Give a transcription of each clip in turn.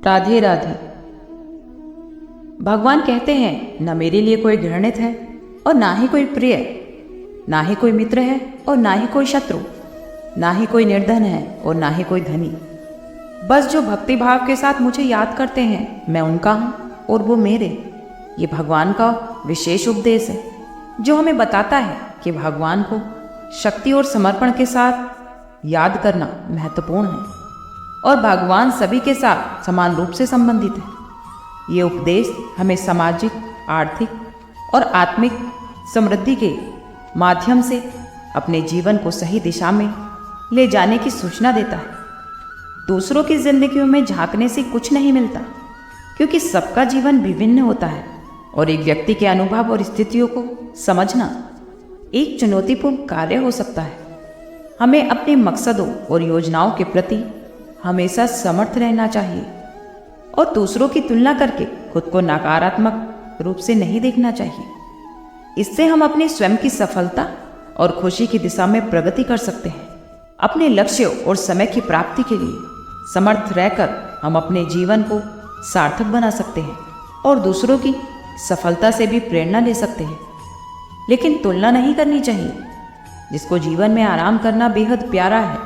राधे राधे। भगवान कहते हैं न मेरे लिए कोई घृणित है और ना ही कोई प्रिय, ना ही कोई मित्र है और ना ही कोई शत्रु, ना ही कोई निर्धन है और ना ही कोई धनी। बस जो भक्ति भाव के साथ मुझे याद करते हैं मैं उनका हूँ और वो मेरे। ये भगवान का विशेष उपदेश है जो हमें बताता है कि भगवान को शक्ति और समर्पण के साथ याद करना महत्वपूर्ण है और भगवान सभी के साथ समान रूप से संबंधित है। ये उपदेश हमें सामाजिक, आर्थिक और आत्मिक समृद्धि के माध्यम से अपने जीवन को सही दिशा में ले जाने की सूचना देता है। दूसरों की जिंदगियों में झांकने से कुछ नहीं मिलता, क्योंकि सबका जीवन विभिन्न होता है और एक व्यक्ति के अनुभव और स्थितियों को समझना एक चुनौतीपूर्ण कार्य हो सकता है। हमें अपने मकसदों और योजनाओं के प्रति हमेशा समर्थ रहना चाहिए और दूसरों की तुलना करके खुद को नकारात्मक रूप से नहीं देखना चाहिए। इससे हम अपनी स्वयं की सफलता और खुशी की दिशा में प्रगति कर सकते हैं। अपने लक्ष्यों और समय की प्राप्ति के लिए समर्थ रहकर हम अपने जीवन को सार्थक बना सकते हैं और दूसरों की सफलता से भी प्रेरणा ले सकते हैं। लेकिन तुलना नहीं करनी चाहिए। जिसको जीवन में आराम करना बेहद प्यारा है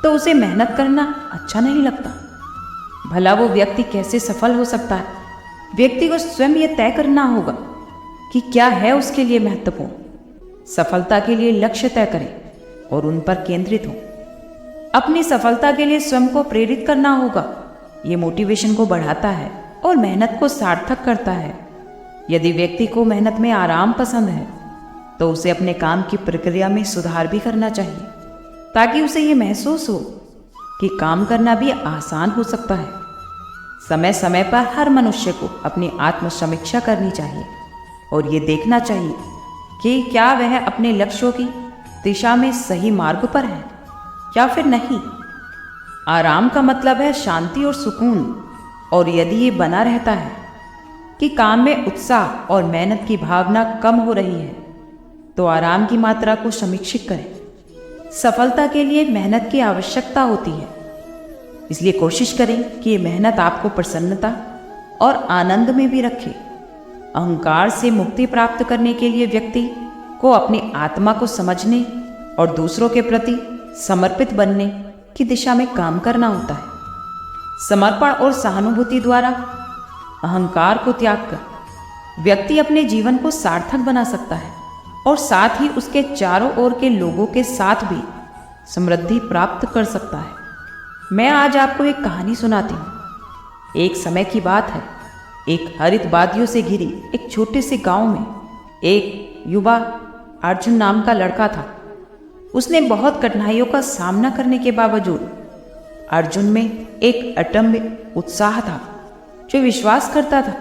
तो उसे मेहनत करना अच्छा नहीं लगता। भला वो व्यक्ति कैसे सफल हो सकता है? व्यक्ति को स्वयं यह तय करना होगा कि क्या है उसके लिए महत्वपूर्ण। सफलता के लिए लक्ष्य तय करें और उन पर केंद्रित हो। अपनी सफलता के लिए स्वयं को प्रेरित करना होगा। ये मोटिवेशन को बढ़ाता है और मेहनत को सार्थक करता है। यदि व्यक्ति को मेहनत में आराम पसंद है तो उसे अपने काम की प्रक्रिया में सुधार भी करना चाहिए, ताकि उसे ये महसूस हो कि काम करना भी आसान हो सकता है। समय समय पर हर मनुष्य को अपनी आत्मसमीक्षा करनी चाहिए और ये देखना चाहिए कि क्या वह अपने लक्ष्यों की दिशा में सही मार्ग पर है या फिर नहीं। आराम का मतलब है शांति और सुकून, और यदि ये बना रहता है कि काम में उत्साह और मेहनत की भावना कम हो रही है तो आराम की मात्रा को समीक्षित करें। सफलता के लिए मेहनत की आवश्यकता होती है, इसलिए कोशिश करें कि ये मेहनत आपको प्रसन्नता और आनंद में भी रखे। अहंकार से मुक्ति प्राप्त करने के लिए व्यक्ति को अपनी आत्मा को समझने और दूसरों के प्रति समर्पित बनने की दिशा में काम करना होता है। समर्पण और सहानुभूति द्वारा अहंकार को त्याग कर व्यक्ति अपने जीवन को सार्थक बना सकता है और साथ ही उसके चारों ओर के लोगों के साथ भी समृद्धि प्राप्त कर सकता है। मैं आज आपको एक कहानी सुनाती हूँ। एक समय की बात है। एक हरित वादियों से घिरी एक छोटे से गांव में एक युवा अर्जुन नाम का लड़का था। उसने बहुत कठिनाइयों का सामना करने के बावजूद अर्जुन में एक अटम्य उत्साह था, जो विश्वास करता था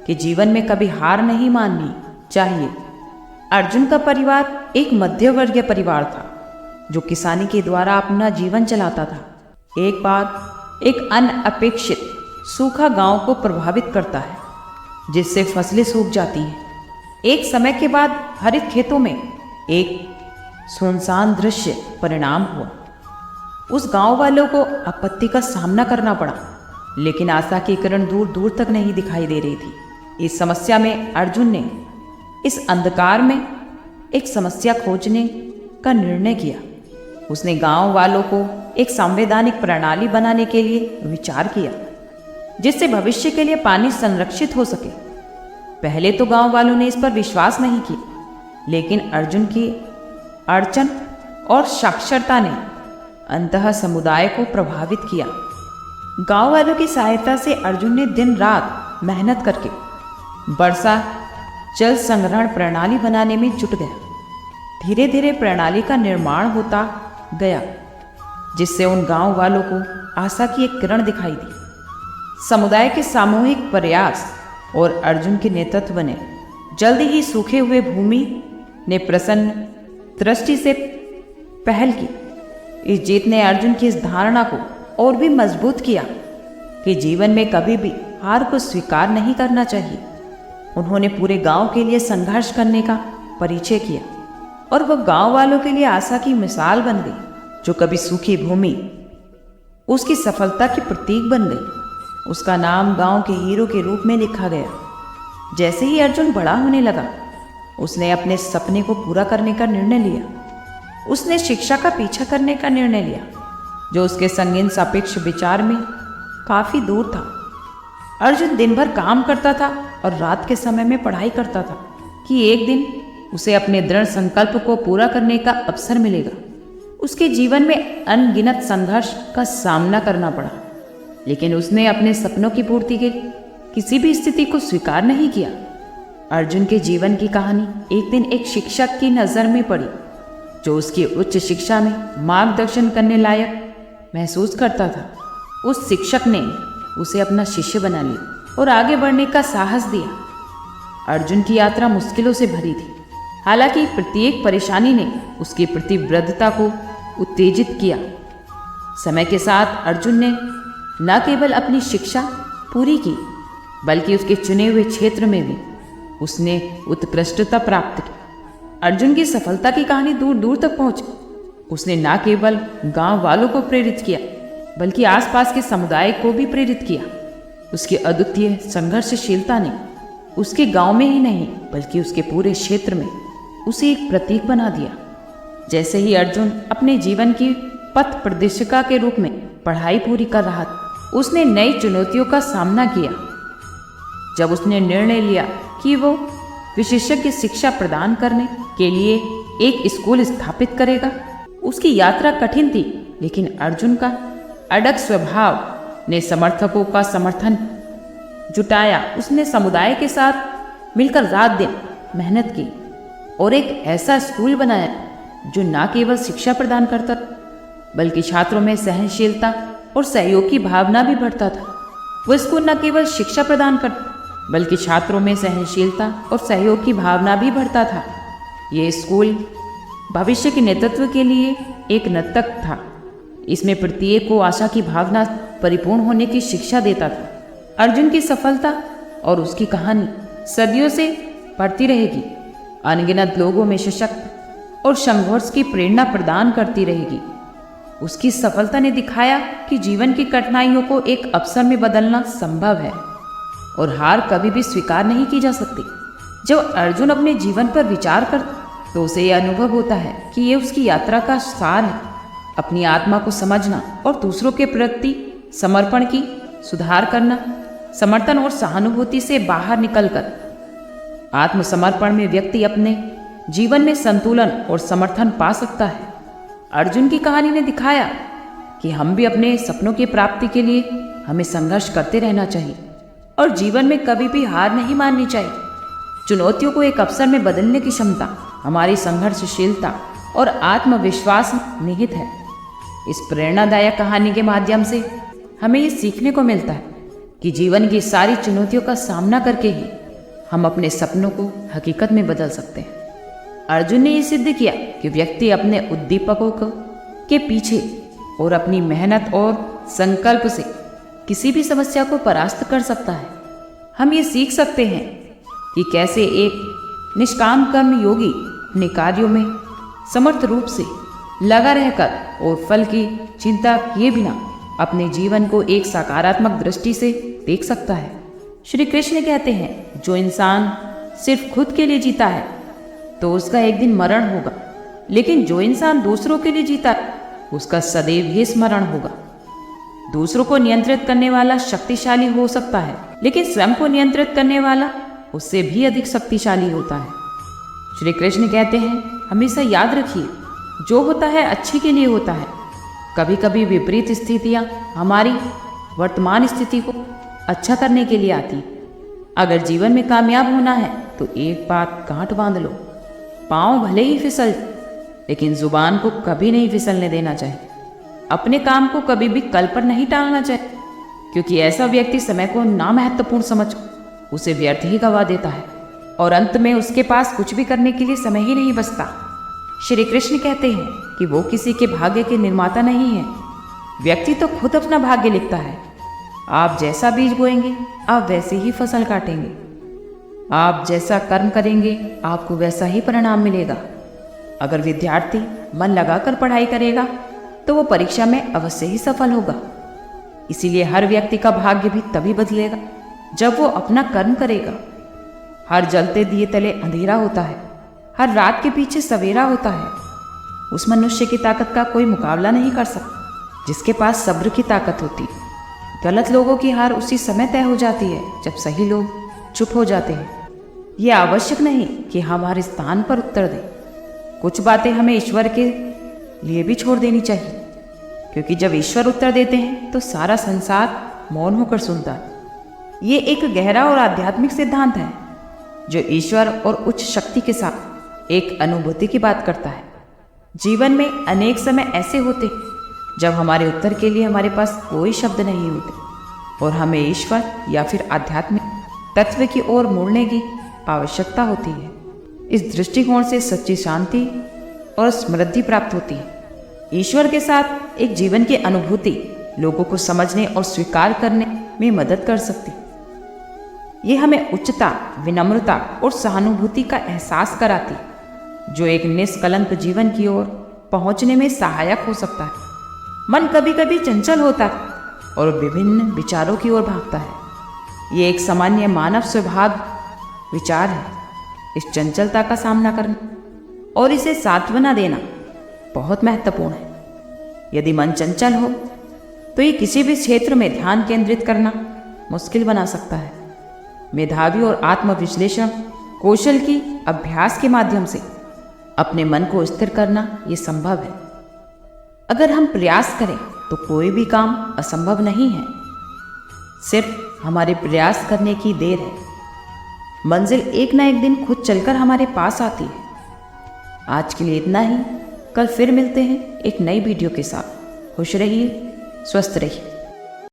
कि जीवन में कभी हार नहीं माननी चाहिए। अर्जुन का परिवार एक मध्यवर्गीय परिवार था जो किसानी के द्वारा अपना जीवन चलाता था। एक बार एक अनअपेक्षित सूखा गांव को प्रभावित करता है, जिससे फसलें सूख जाती हैं। एक समय के बाद हरित खेतों में एक सुनसान दृश्य परिणाम हुआ। उस गांव वालों को आपत्ति का सामना करना पड़ा, लेकिन आशा की किरण दूर दूर तक नहीं दिखाई दे रही थी। इस समस्या में अर्जुन ने इस अंधकार में एक समस्या खोजने का निर्णय किया। उसने गांव वालों को एक संवैधानिक प्रणाली बनाने के लिए विचार किया, जिससे भविष्य के लिए पानी संरक्षित हो सके। पहले तो गांव वालों ने इस पर विश्वास नहीं किया, लेकिन अर्जुन की अड़चन और साक्षरता ने अंततः समुदाय को प्रभावित किया। गांव वालों की सहायता से अर्जुन ने दिन रात मेहनत करके वर्षा जल संग्रहण प्रणाली बनाने में जुट गया। धीरे धीरे प्रणाली का निर्माण होता गया, जिससे उन गांव वालों को आशा की एक किरण दिखाई दी। समुदाय के सामूहिक प्रयास और अर्जुन के नेतृत्व ने जल्द ही सूखे हुए भूमि ने प्रसन्न दृष्टि से पहल की। इस जीत ने अर्जुन की इस धारणा को और भी मजबूत किया कि जीवन में कभी भी हार को स्वीकार नहीं करना चाहिए। उन्होंने पूरे गांव के लिए संघर्ष करने का परिचय किया और वह गांव वालों के लिए आशा की मिसाल बन गई। जो कभी सूखी भूमि उसकी सफलता की प्रतीक बन गई। उसका नाम गांव के हीरो के रूप में लिखा गया। जैसे ही अर्जुन बड़ा होने लगा, उसने अपने सपने को पूरा करने का निर्णय लिया। उसने शिक्षा का पीछा करने का निर्णय लिया, जो उसके संगीन सापेक्ष विचार में काफी दूर था। अर्जुन दिन भर काम करता था और रात के समय में पढ़ाई करता था कि एक दिन उसे अपने दृढ़ संकल्प को पूरा करने का अवसर मिलेगा। उसके जीवन में अनगिनत संघर्ष का सामना करना पड़ा, लेकिन उसने अपने सपनों की पूर्ति के किसी भी स्थिति को स्वीकार नहीं किया। अर्जुन के जीवन की कहानी एक दिन एक शिक्षक की नज़र में पड़ी, जो उसकी उच्च शिक्षा में मार्गदर्शन करने लायक महसूस करता था। उस शिक्षक ने उसे अपना शिष्य बना लिया और आगे बढ़ने का साहस दिया। अर्जुन की यात्रा मुश्किलों से भरी थी, हालांकि प्रत्येक परेशानी ने उसकी प्रतिबद्धता को उत्तेजित किया। समय के साथ अर्जुन ने न केवल अपनी शिक्षा पूरी की, बल्कि उसके चुने हुए क्षेत्र में भी उसने उत्कृष्टता प्राप्त की। अर्जुन की सफलता की कहानी दूर दूर तक पहुंची। उसने न केवल गांव वालों को प्रेरित किया, बल्कि आसपास के समुदाय को भी प्रेरित किया। उसकी अद्वितीय संघर्षशीलता ने उसके गांव में ही नहीं, बल्कि उसके पूरे क्षेत्र में उसे एक प्रतीक बना दिया। जैसे ही अर्जुन अपने जीवन की पथ प्रदर्शिका के रूप में पढ़ाई पूरी कर रहा था, उसने नई चुनौतियों का सामना किया। जब उसने निर्णय लिया कि वो विशेषज्ञ शिक्षा प्रदान करने के लिए एक स्कूल स्थापित करेगा, उसकी यात्रा कठिन थी, लेकिन अर्जुन का अडग स्वभाव ने समर्थकों का समर्थन जुटाया। उसने समुदाय के साथ मिलकर रात दिन मेहनत की और एक ऐसा स्कूल बनाया जो न केवल शिक्षा प्रदान करता, बल्कि छात्रों में सहनशीलता और सहयोग की भावना भी बढ़ता था। वो स्कूल न केवल शिक्षा प्रदान करता, बल्कि छात्रों में सहनशीलता और सहयोग की भावना भी बढ़ता था। ये स्कूल भविष्य के नेतृत्व के लिए एक नर्तक था। इसमें प्रत्येक को आशा की भावना परिपूर्ण होने की शिक्षा देता था। अर्जुन की सफलता और उसकी कहानी सदियों से पढ़ती रहेगी, अनगिनत लोगों में सशक्त और संघर्ष की प्रेरणा प्रदान करती रहेगी। उसकी सफलता ने दिखाया कि जीवन की कठिनाइयों को एक अवसर में बदलना संभव है और हार कभी भी स्वीकार नहीं की जा सकती। जब अर्जुन अपने जीवन पर विचार करता तो उसे यह अनुभव होता है कि ये उसकी यात्रा का सार है। अपनी आत्मा को समझना और दूसरों के प्रति समर्पण की सुधार करना, समर्थन और सहानुभूति से बाहर निकलकर आत्मसमर्पण में व्यक्ति अपने जीवन में संतुलन और समर्थन पा सकता है। अर्जुन की कहानी ने दिखाया कि हम भी अपने सपनों की प्राप्ति के लिए हमें संघर्ष करते रहना चाहिए और जीवन में कभी भी हार नहीं माननी चाहिए। चुनौतियों को एक अवसर में बदलने की क्षमता हमारी संघर्षशीलता और आत्मविश्वास निहित है। इस प्रेरणादायक कहानी के माध्यम से हमें ये सीखने को मिलता है कि जीवन की सारी चुनौतियों का सामना करके ही हम अपने सपनों को हकीकत में बदल सकते हैं। अर्जुन ने ये सिद्ध किया कि व्यक्ति अपने उद्दीपकों के पीछे और अपनी मेहनत और संकल्प से किसी भी समस्या को परास्त कर सकता है। हम ये सीख सकते हैं कि कैसे एक निष्काम कर्म योगी अपने कार्यों में समर्थ रूप से लगा रहकर और फल की चिंता किए बिना अपने जीवन को एक सकारात्मक दृष्टि से देख सकता है। श्री कृष्ण कहते हैं, जो इंसान सिर्फ खुद के लिए जीता है तो उसका एक दिन मरण होगा, लेकिन जो इंसान दूसरों के लिए जीता है उसका सदैव ही स्मरण होगा। दूसरों को नियंत्रित करने वाला शक्तिशाली हो सकता है, लेकिन स्वयं को नियंत्रित करने वाला उससे भी अधिक शक्तिशाली होता है। श्री कृष्ण कहते हैं, हमेशा याद रखिए, जो होता है अच्छे के लिए होता है। कभी कभी विपरीत स्थितियाँ हमारी वर्तमान स्थिति को अच्छा करने के लिए आती। अगर जीवन में कामयाब होना है तो एक बात गांठ बांध लो, पाँव भले ही फिसल, लेकिन जुबान को कभी नहीं फिसलने देना चाहिए। अपने काम को कभी भी कल पर नहीं टालना चाहिए, क्योंकि ऐसा व्यक्ति समय को ना महत्वपूर्ण समझ उसे व्यर्थ ही गवा देता है और अंत में उसके पास कुछ भी करने के लिए समय ही नहीं बचता। श्री कृष्ण कहते हैं कि वो किसी के भाग्य के निर्माता नहीं है, व्यक्ति तो खुद अपना भाग्य लिखता है। आप जैसा बीज बोएंगे आप वैसे ही फसल काटेंगे। आप जैसा कर्म करेंगे आपको वैसा ही परिणाम मिलेगा। अगर विद्यार्थी मन लगाकर पढ़ाई करेगा तो वो परीक्षा में अवश्य ही सफल होगा। इसीलिए हर व्यक्ति का भाग्य भी तभी बदलेगा जब वो अपना कर्म करेगा। हर जलते दिए तले अंधेरा होता है, हर रात के पीछे सवेरा होता है। उस मनुष्य की ताकत का कोई मुकाबला नहीं कर सकता जिसके पास सब्र की ताकत होती। गलत लोगों की हार उसी समय तय हो जाती है जब सही लोग चुप हो जाते हैं। ये आवश्यक नहीं कि हमारे स्थान पर उत्तर दें। कुछ बातें हमें ईश्वर के लिए भी छोड़ देनी चाहिए, क्योंकि जब ईश्वर उत्तर देते हैं तो सारा संसार मौन होकर सुनता है। ये एक गहरा और आध्यात्मिक सिद्धांत है जो ईश्वर और उच्च शक्ति के साथ एक अनुभूति की बात करता है। जीवन में अनेक समय ऐसे होते जब हमारे उत्तर के लिए हमारे पास कोई शब्द नहीं होते और हमें ईश्वर या फिर आध्यात्मिक तत्व की ओर मुड़ने की आवश्यकता होती है। इस दृष्टिकोण से सच्ची शांति और समृद्धि प्राप्त होती है। ईश्वर के साथ एक जीवन की अनुभूति लोगों को समझने और स्वीकार करने में मदद कर सकती। ये हमें उच्चता, विनम्रता और सहानुभूति का एहसास कराती, जो एक निष्कलंक जीवन की ओर पहुंचने में सहायक हो सकता है। मन कभी कभी चंचल होता है और विभिन्न विचारों की ओर भागता है। ये एक सामान्य मानव स्वभाव विचार है। इस चंचलता का सामना करना और इसे सांत्वना देना बहुत महत्वपूर्ण है। यदि मन चंचल हो तो ये किसी भी क्षेत्र में ध्यान केंद्रित करना मुश्किल बना सकता है। मेधावी और आत्मविश्लेषण कौशल की अभ्यास के माध्यम से अपने मन को स्थिर करना ये संभव है। अगर हम प्रयास करें तो कोई भी काम असंभव नहीं है, सिर्फ हमारे प्रयास करने की देर है। मंजिल एक ना एक दिन खुद चलकर हमारे पास आती है। आज के लिए इतना ही। कल फिर मिलते हैं एक नई वीडियो के साथ। खुश रहिए, स्वस्थ रहिए।